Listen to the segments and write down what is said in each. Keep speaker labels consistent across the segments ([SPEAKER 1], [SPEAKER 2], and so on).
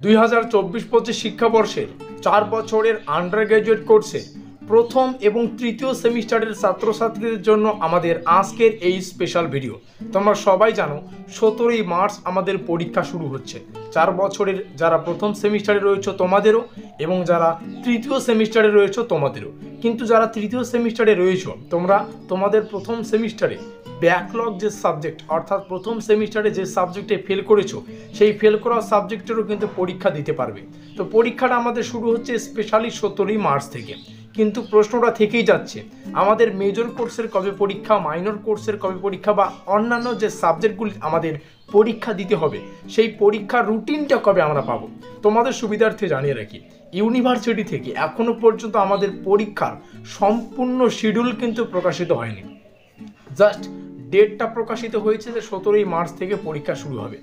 [SPEAKER 1] 2024-25 শিক্ষাবর্ষের 4 বছরের under graduate কোর্সে প্রথম এবং তৃতীয় সেমিস্টারের ছাত্রছাত্রীদের জন্য আমাদের আজকের এই স্পেশাল ভিডিও। তোমরা সবাই জানো 17ই মার্চ আমাদের পরীক্ষা শুরু হচ্ছে। 4 বছরের যারা প্রথম সেমিস্টারে রয়েছে তোমাদেরও এবং যারা তৃতীয় সেমিস্টারে রয়েছে তোমাদেরও। কিন্তু যারা তৃতীয় সেমিস্টারে রয়েছে তোমরা তোমাদের প্রথম সেমিস্টারে ব্যাকলগ যে সাবজেক্ট অর্থাৎ প্রথম সেমিস্টারে যে সাবজেক্টে ফেল করেছো সেই ফেল করা সাবজেক্টেরও কিন্তু পরীক্ষা দিতে পারবে। তো পরীক্ষাটা আমাদের শুরু হচ্ছে স্পেশালি 17ই মার্চ থেকে। কিন্তু প্রশ্নটা থেকেই যাচ্ছে আমাদের মেজর কোর্সের কবে পরীক্ষা, মাইনর কোর্সের কবে পরীক্ষা বা অন্যান্য যে সাবজেক্টগুলি আমাদের পরীক্ষা দিতে হবে সেই পরীক্ষার রুটিনটা কবে আমরা পাবো। তোমাদের সুবিধার্থে জানিয়ে রাখি, ইউনিভার্সিটি থেকে এখনো পর্যন্ত আমাদের পরীক্ষার সম্পূর্ণ শিডিউল কিন্তু প্রকাশিত হয়নি। জাস্ট ডেটটা প্রকাশিত হয়েছে যে 17ই মার্চ থেকে পরীক্ষা শুরু হবে।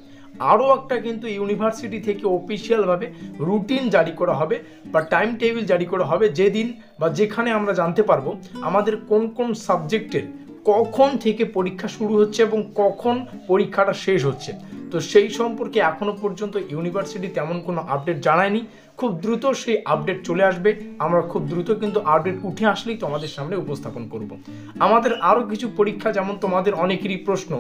[SPEAKER 1] আরও একটা কিন্তু ইউনিভার্সিটি থেকে অফিসিয়ালভাবে রুটিন জারি করা হবে বা টাইম টেবিল জারি করা হবে, যেদিন বা যেখানে আমরা জানতে পারবো আমাদের কোন কোন সাবজেক্টের কখন থেকে পরীক্ষা শুরু হচ্ছে এবং কখন পরীক্ষাটা শেষ হচ্ছে। তো সেই সম্পর্কে এখনও পর্যন্ত ইউনিভার্সিটি তেমন কোনো আপডেট জানায়নি। খুব দ্রুত সেই আপডেট চলে আসবে। আমরা খুব দ্রুত কিন্তু আপডেট উঠে আসলেই তোমাদের সামনে উপস্থাপন করব। আমাদের আরও কিছু পরীক্ষা, যেমন তোমাদের অনেকেরই প্রশ্ন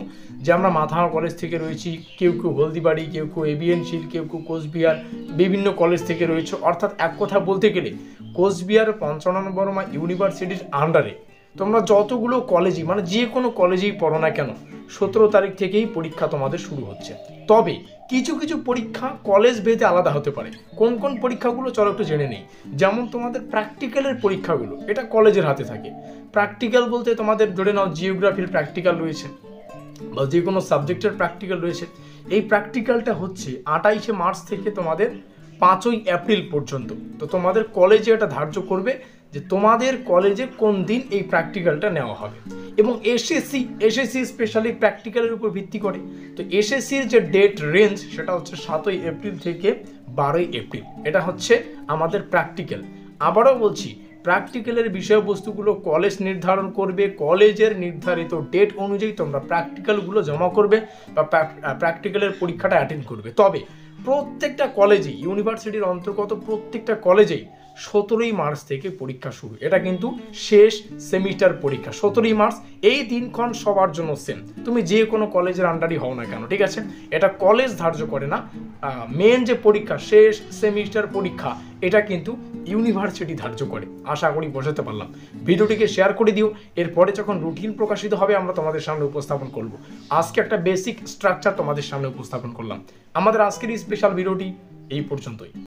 [SPEAKER 1] যে আমরা মাথাভাঙা কলেজ থেকে রয়েছি, কেউ কেউ হলদিবাড়ি, কেউ কেউ এবিএন শিল, কেউ কেউ কোচবিহার, বিভিন্ন কলেজ থেকে রয়েছে। অর্থাৎ এক কথা বলতে গেলে কোচবিহার পঞ্চানন বর্মা ইউনিভার্সিটির আন্ডারে তোমরা যতগুলো কলেজই মানে যে কোনো কলেজেই পড়ো না কেন 17 তারিখ থেকেই পরীক্ষা তোমাদের শুরু হচ্ছে। তবে কিছু কিছু পরীক্ষা কলেজ ভেদে আলাদা হতে পারে। কোন কোন পরীক্ষাগুলো চলো একটু জেনে নেই। যেমন তোমাদের প্র্যাকটিক্যালের পরীক্ষাগুলো এটা কলেজের হাতে থাকে। প্র্যাকটিক্যাল বলতে তোমাদের ধরে নাও জিওগ্রাফির প্র্যাকটিক্যাল রয়েছে বা যে কোনো সাবজেক্টের প্র্যাকটিক্যাল রয়েছে। এই প্র্যাকটিক্যালটা হচ্ছে 28শে মার্চ থেকে তোমাদের 5ই এপ্রিল পর্যন্ত। তো তোমাদের কলেজে এটা ধার্য করবে যে তোমাদের কলেজে কোন দিন এই প্র্যাকটিক্যালটা নেওয়া হবে। এবং এসএসসি স্পেশালি প্র্যাকটিক্যালের উপর ভিত্তি করে। তো এসএসসির যে ডেট রেঞ্জ সেটা হচ্ছে 7ই এপ্রিল থেকে 12ই এপ্রিল। এটা হচ্ছে আমাদের প্র্যাকটিক্যাল। আবারও বলছি, প্র্যাকটিক্যালের বিষয়বস্তুগুলো কলেজ নির্ধারণ করবে। কলেজের নির্ধারিত ডেট অনুযায়ী তোমরা প্র্যাকটিক্যালগুলো জমা করবে বা প্র্যাকটিক্যালের পরীক্ষাটা অ্যাটেন্ড করবে। তবে প্রত্যেকটা কলেজেই, ইউনিভার্সিটির অন্তর্গত প্রত্যেকটা কলেজেই 17ই মার্চ থেকে পরীক্ষা শুরু। এটা কিন্তু শেষ সেমিস্টার পরীক্ষা। 17ই মার্চ এই দিনক্ষণ সবার জন্য সেম, তুমি যে কোনো কলেজের আন্ডারই হও না কেন, ঠিক আছে? এটা কলেজ ধার্য করে না। মেন যে পরীক্ষা, শেষ সেমিস্টার পরীক্ষা, এটা কিন্তু ইউনিভার্সিটি ধার্য করে। আশা করি বোঝাতে পারলাম। ভিডিওটিকে শেয়ার করে দিও। এরপরে যখন রুটিন প্রকাশিত হবে আমরা তোমাদের সামনে উপস্থাপন করব। আজকে একটা বেসিক স্ট্রাকচার তোমাদের সামনে উপস্থাপন করলাম। আমাদের আজকের এই স্পেশাল ভিডিওটি এই পর্যন্তই।